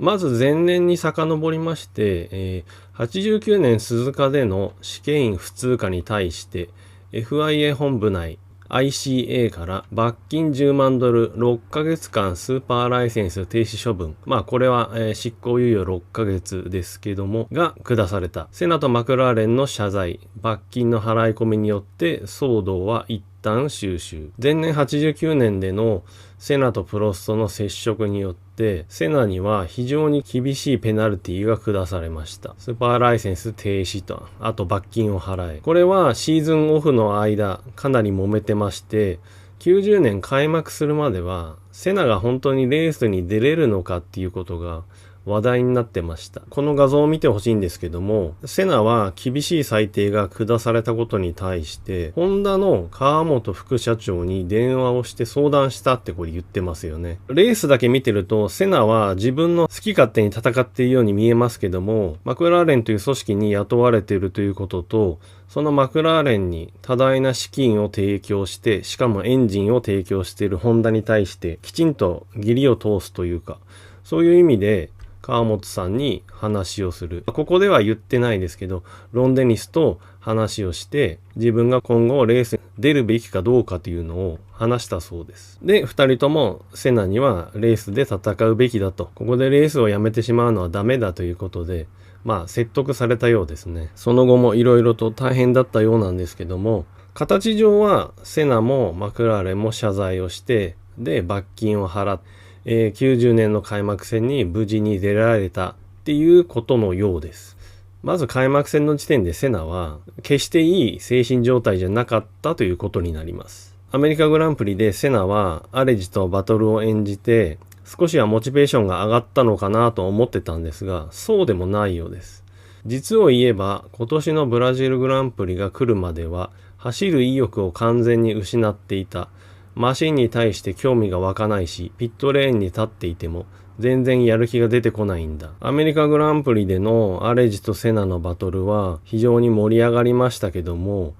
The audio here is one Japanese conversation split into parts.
まず前年に遡りまして、89年鈴鹿での試験員不通過に対して FIA 本部内 ICA から罰金10万ドル6ヶ月間スーパーライセンス停止処分。これは、執行猶予6ヶ月ですけども、が下された。セナとマクラーレンの謝罪、罰金の払い込みによって騒動は一旦収拾。前年89年でのセナとプロストの接触によって、セナには非常に厳しいペナルティが下されました。スーパーライセンス停止と、あと罰金を払え。これはシーズンオフの間、かなり揉めてまして、90年開幕するまでは、セナが本当にレースに出れるのかっていうことが話題になってました。この画像を見てほしいんですけども、セナは厳しい裁定が下されたことに対して、ホンダの川本副社長に電話をして相談したってこれ言ってますよね。レースだけ見てると、セナは自分の好き勝手に戦っているように見えますけども、マクラーレンという組織に雇われているということと、そのマクラーレンに多大な資金を提供して、しかもエンジンを提供しているホンダに対して、きちんと義理を通すというか、そういう意味で、川本さんに話をする。ここでは言ってないですけど、ロン・デニスと話をして、自分が今後レースに出るべきかどうかというのを話したそうです。で、二人ともセナにはレースで戦うべきだと。ここでレースをやめてしまうのはダメだということで、説得されたようですね。その後もいろいろと大変だったようなんですけども、形上はセナもマクラーレンも謝罪をして、で、罰金を払って、90年の開幕戦に無事に出られたっていうことのようです。まず開幕戦の時点でセナは決していい精神状態じゃなかったということになります。アメリカグランプリでセナはアレジとバトルを演じて少しはモチベーションが上がったのかなと思ってたんですが、そうでもないようです。実を言えば今年のブラジルグランプリが来るまでは走る意欲を完全に失っていた。マシンに対して興味が湧かないし、ピットレーンに立っていても全然やる気が出てこないんだ。アメリカグランプリでのアレジとセナのバトルは非常に盛り上がりましたけども、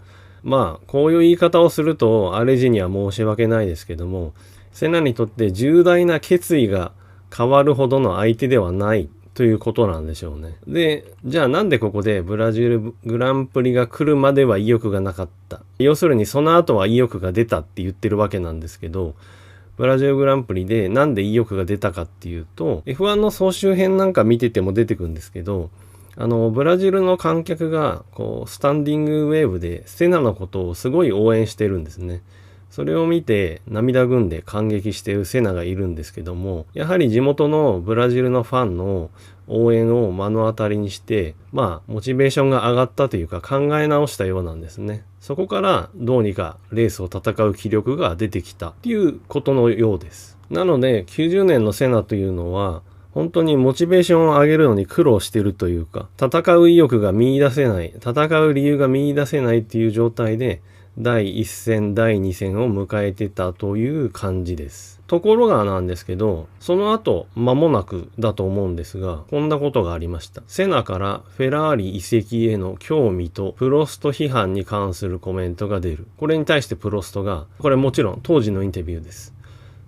こういう言い方をするとアレジには申し訳ないですけども、セナにとって重大な決意が変わるほどの相手ではないということなんでしょうね。で、じゃあなんでここでブラジルグランプリが来るまでは意欲がなかった。要するにその後は意欲が出たって言ってるわけなんですけど、ブラジルグランプリでなんで意欲が出たかっていうと、F1 の総集編なんか見てても出てくるんですけど、ブラジルの観客がスタンディングウェーブでセナのことをすごい応援してるんですね。それを見て涙ぐんで感激しているセナがいるんですけども、やはり地元のブラジルのファンの応援を目の当たりにして、モチベーションが上がったというか考え直したようなんですね。そこからどうにかレースを戦う気力が出てきたっていうことのようです。なので90年のセナというのは本当にモチベーションを上げるのに苦労しているというか、戦う意欲が見出せない、戦う理由が見出せないっていう状態で第1戦、第2戦を迎えてたという感じです。ところがなんですけど、その後間もなくだと思うんですが、こんなことがありました。セナからフェラーリ移籍への興味とプロスト批判に関するコメントが出る。これに対してプロストが、これもちろん当時のインタビューです。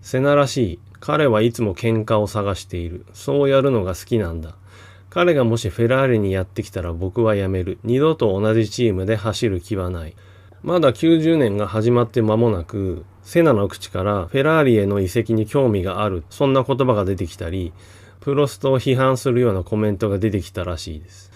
セナらしい。彼はいつも喧嘩を探している。そうやるのが好きなんだ。彼がもしフェラーリにやってきたら僕は辞める。二度と同じチームで走る気はない。まだ90年が始まって間もなく、セナの口からフェラーリへの移籍に興味がある。そんな言葉が出てきたり、プロストを批判するようなコメントが出てきたらしいです。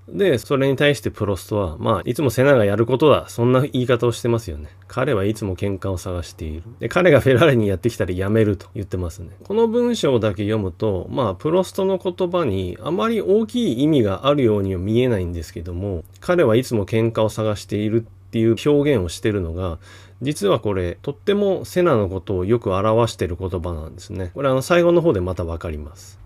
で、それに対してプロストは、いつもセナがやることだ。そんな言い方をしてますよね。彼はいつも喧嘩を探している。で、彼がフェラーリにやってきたらやめると言ってますね。この文章だけ読むと、プロストの言葉にあまり大きい意味があるようには見えないんですけども、彼はいつも喧嘩を探しているっていう表現をしてるのが、実はこれ、とってもセナのことをよく表している言葉なんですね。これ最後の方でまたわかります。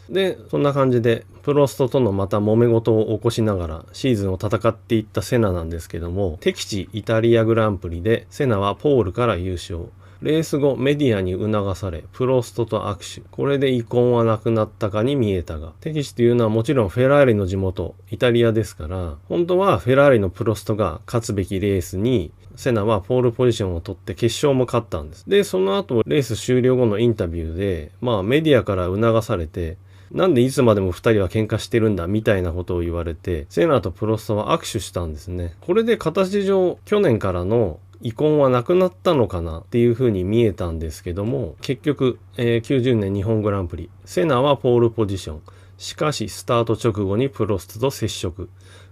で、そんな感じで、プロストとのまた揉め事を起こしながらシーズンを戦っていったセナなんですけども、敵地イタリアグランプリでセナはポールから優勝。レース後メディアに促され、プロストと握手。これで遺恨はなくなったかに見えたが、敵地というのはもちろんフェラーリの地元、イタリアですから、本当はフェラーリのプロストが勝つべきレースに、セナはポールポジションを取って決勝も勝ったんです。で、その後レース終了後のインタビューで、メディアから促されて、なんでいつまでも二人は喧嘩してるんだみたいなことを言われて、セナとプロストは握手したんですね。これで形上去年からの遺恨はなくなったのかなっていう風に見えたんですけども、結局、90年日本グランプリ、セナはポールポジション。しかしスタート直後にプロストと接触。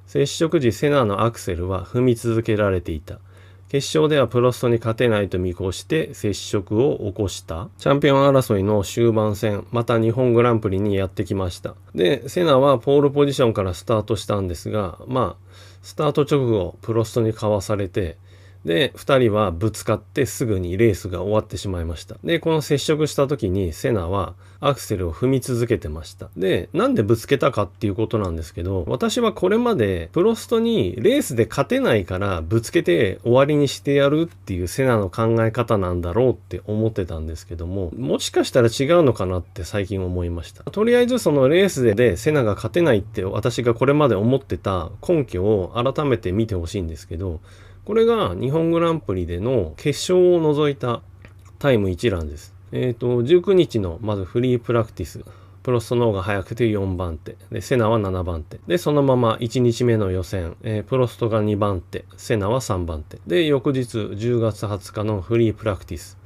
接触時セナのアクセルは踏み続けられていた。決勝ではプロストに勝てないと見越して接触を起こした。チャンピオン争いの終盤戦、また日本グランプリにやってきました。で、セナはポールポジションからスタートしたんですが、スタート直後、プロストにかわされて、で、二人はぶつかってすぐにレースが終わってしまいました。で、この接触した時にセナはアクセルを踏み続けてました。で、なんでぶつけたかっていうことなんですけど、私はこれまでプロストにレースで勝てないからぶつけて終わりにしてやるっていうセナの考え方なんだろうって思ってたんですけども、もしかしたら違うのかなって最近思いました。とりあえずそのレースでセナが勝てないって私がこれまで思ってた根拠を改めて見てほしいんですけど、これが日本グランプリでの決勝を除いたタイム一覧です。19日のまずフリープラクティス。プロストの方が早くて4番手。で、セナは7番手。で、そのまま1日目の予選。プロストが2番手。セナは3番手。で、翌日10月20日のフリープラクティス。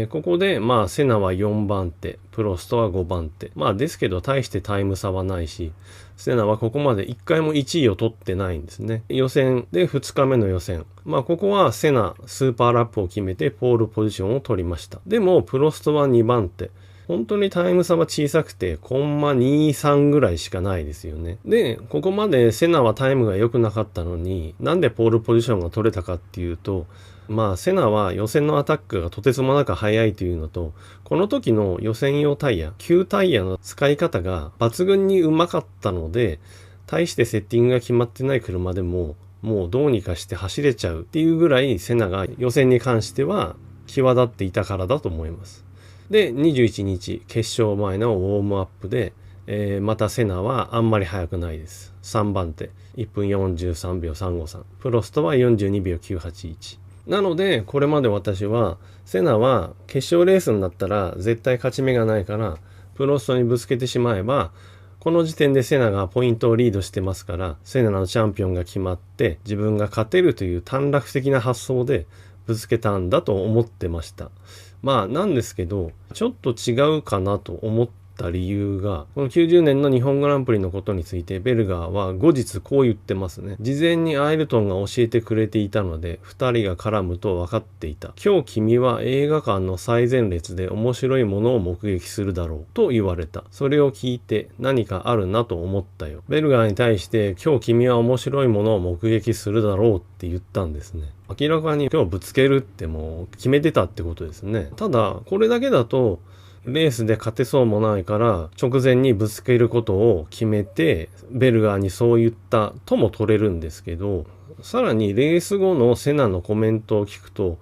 ここで、セナは4番手、プロストは5番手。ですけど、大してタイム差はないし、セナはここまで1回も1位を取ってないんですね。予選で2日目の予選。ここはセナ、スーパーラップを決めてポールポジションを取りました。でも、プロストは2番手。本当にタイム差は小さくて、コンマ2、3ぐらいしかないですよね。で、ここまでセナはタイムが良くなかったのに、なんでポールポジションが取れたかっていうと、セナは予選のアタックがとてつもなく速いというのと、この時の予選用タイヤ、旧タイヤの使い方が抜群にうまかったので、大してセッティングが決まってない車でも、もうどうにかして走れちゃうっていうぐらいセナが予選に関しては際立っていたからだと思います。で、21日、決勝前のウォームアップで、またセナはあんまり速くないです。3番手、1分43秒353。プロストは42秒981。なので、これまで私は、セナは決勝レースになったら絶対勝ち目がないから、プロストにぶつけてしまえば、この時点でセナがポイントをリードしてますから、セナのチャンピオンが決まって自分が勝てるという短絡的な発想でぶつけたんだと思ってました。なんですけど、ちょっと違うかなと思った理由が、この90年の日本グランプリのことについてベルガーは後日こう言ってますね。事前にアイルトンが教えてくれていたので、二人が絡むと分かっていた。今日君は映画館の最前列で面白いものを目撃するだろうと言われた。それを聞いて何かあるなと思ったよ。ベルガーに対して今日君は面白いものを目撃するだろうって言ったんですね。明らかに今日ぶつけるってもう決めてたってことですね。ただ、これだけだと、レースで勝てそうもないから直前にぶつけることを決めてベルガーにそう言ったとも取れるんですけど、さらにレース後のセナのコメントを聞くと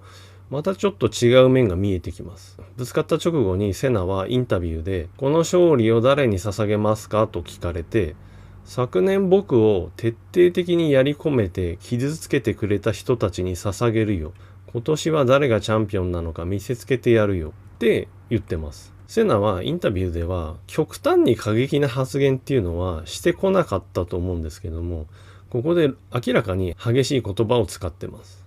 またちょっと違う面が見えてきます。ぶつかった直後にセナはインタビューでこの勝利を誰に捧げますかと聞かれて、昨年僕を徹底的にやり込めて傷つけてくれた人たちに捧げるよ。今年は誰がチャンピオンなのか見せつけてやるよって言ってます。セナはインタビューでは極端に過激な発言っていうのはしてこなかったと思うんですけども、ここで明らかに激しい言葉を使ってます。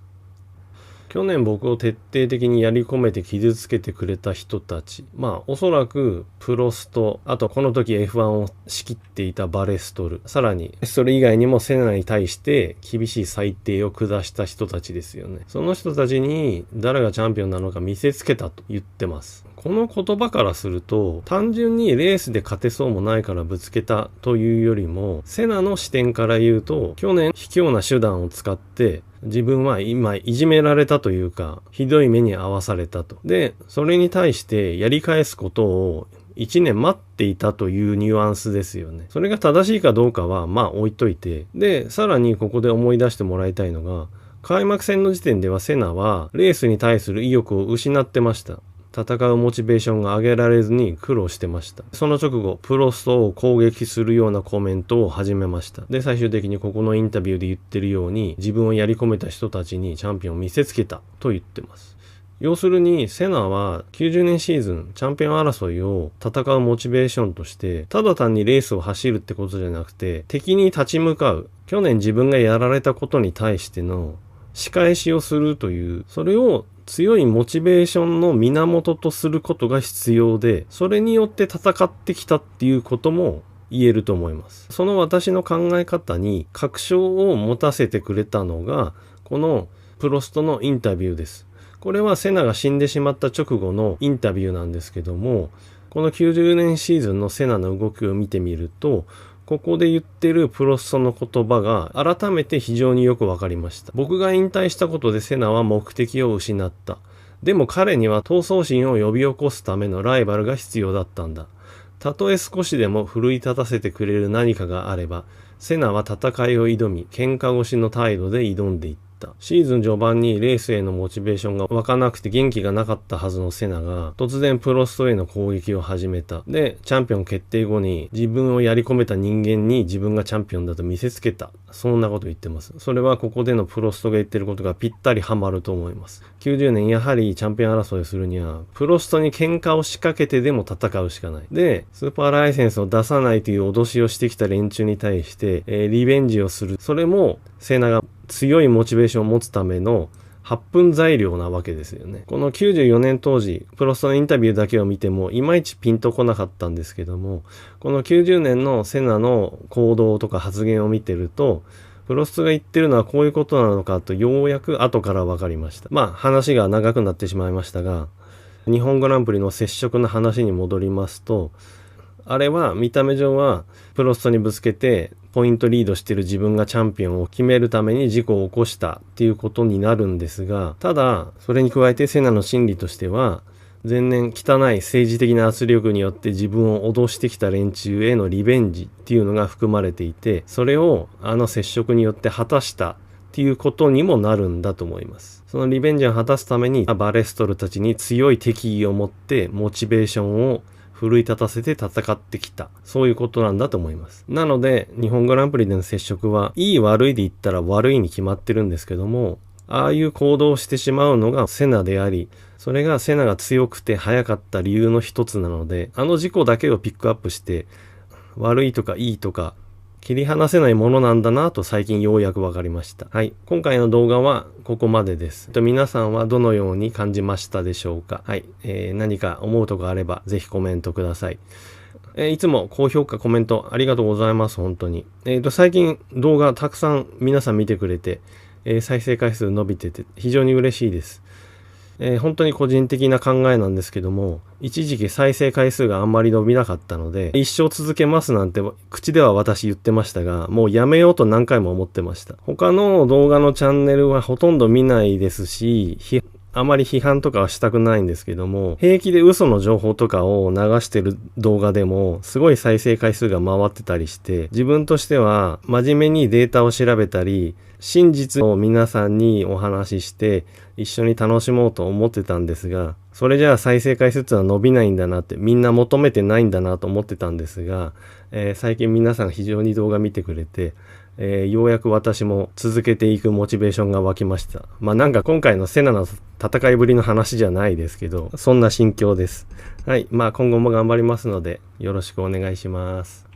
去年僕を徹底的にやり込めて傷つけてくれた人たち。おそらくプロスト、あとこの時 F1 を仕切っていたバレストル、さらにそれ以外にもセナに対して厳しい裁定を下した人たちですよね。その人たちに誰がチャンピオンなのか見せつけたと言ってます。この言葉からすると、単純にレースで勝てそうもないからぶつけたというよりも、セナの視点から言うと、去年卑怯な手段を使って、自分は今いじめられたというか、ひどい目に遭わされたと。で、それに対してやり返すことを1年待っていたというニュアンスですよね。それが正しいかどうかは置いといて、で、さらにここで思い出してもらいたいのが、開幕戦の時点ではセナはレースに対する意欲を失ってました。戦うモチベーションが上げられずに苦労してました。その直後、プロストを攻撃するようなコメントを始めました。で、最終的にここのインタビューで言ってるように、自分をやり込めた人たちにチャンピオンを見せつけたと言ってます。要するにセナは90年シーズンチャンピオン争いを戦うモチベーションとして、ただ単にレースを走るってことじゃなくて、敵に立ち向かう、去年自分がやられたことに対しての仕返しをするという、それを強いモチベーションの源とすることが必要で、それによって戦ってきたっていうことも言えると思います。その私の考え方に確証を持たせてくれたのが、このプロストのインタビューです。これはセナが死んでしまった直後のインタビューなんですけども、この90年シーズンのセナの動きを見てみると、ここで言ってるプロストの言葉が改めて非常によくわかりました。僕が引退したことでセナは目的を失った。でも彼には闘争心を呼び起こすためのライバルが必要だったんだ。たとえ少しでも奮い立たせてくれる何かがあれば、セナは戦いを挑み、喧嘩腰の態度で挑んでいった。シーズン序盤にレースへのモチベーションが湧かなくて元気がなかったはずのセナが突然プロストへの攻撃を始めた。で、チャンピオン決定後に自分をやり込めた人間に自分がチャンピオンだと見せつけた。そんなこと言ってます。それはここでのプロストが言ってることがぴったりハマると思います。90年やはりチャンピオン争いをするにはプロストに喧嘩を仕掛けてでも戦うしかない。で、スーパーライセンスを出さないという脅しをしてきた連中に対して、リベンジをする。それもセナが強いモチベーションを持つための発奮材料なわけですよね。この94年当時、プロストのインタビューだけを見てもいまいちピンとこなかったんですけども、この90年のセナの行動とか発言を見てると、プロストが言ってるのはこういうことなのかとようやく後から分かりました。話が長くなってしまいましたが、日本グランプリの接触の話に戻りますと、あれは見た目上はプロストにぶつけてポイントリードしてる自分がチャンピオンを決めるために事故を起こしたっていうことになるんですが、ただそれに加えてセナの心理としては前年汚い政治的な圧力によって自分を脅してきた連中へのリベンジっていうのが含まれていて、それをあの接触によって果たしたっていうことにもなるんだと思います。そのリベンジを果たすためにバレストルたちに強い敵意を持ってモチベーションを奮い立たせて戦ってきた。そういうことなんだと思います。なので、日本グランプリでの接触は、いい悪いで言ったら悪いに決まってるんですけども、ああいう行動をしてしまうのがセナであり、それがセナが強くて速かった理由の一つなので、あの事故だけをピックアップして、悪いとかいいとか、切り離せないものなんだなと最近ようやくわかりました。はい。今回の動画はここまでです。皆さんはどのように感じましたでしょうか。はい。何か思うとこあればぜひコメントください。いつも高評価、コメントありがとうございます。本当に。最近動画たくさん皆さん見てくれて、再生回数伸びてて非常に嬉しいです。本当に個人的な考えなんですけども、一時期再生回数があんまり伸びなかったので、一生続けますなんて口では私言ってましたが、もうやめようと何回も思ってました。他の動画のチャンネルはほとんど見ないですし、あまり批判とかはしたくないんですけども、平気で嘘の情報とかを流してる動画でも、すごい再生回数が回ってたりして、自分としては真面目にデータを調べたり、真実を皆さんにお話しして一緒に楽しもうと思ってたんですが、それじゃあ再生回数ってのは伸びないんだなって、みんな求めてないんだなと思ってたんですが、最近皆さん非常に動画見てくれて、ようやく私も続けていくモチベーションが湧きました。なんか今回のセナの戦いぶりの話じゃないですけど、そんな心境です。はい。今後も頑張りますのでよろしくお願いします。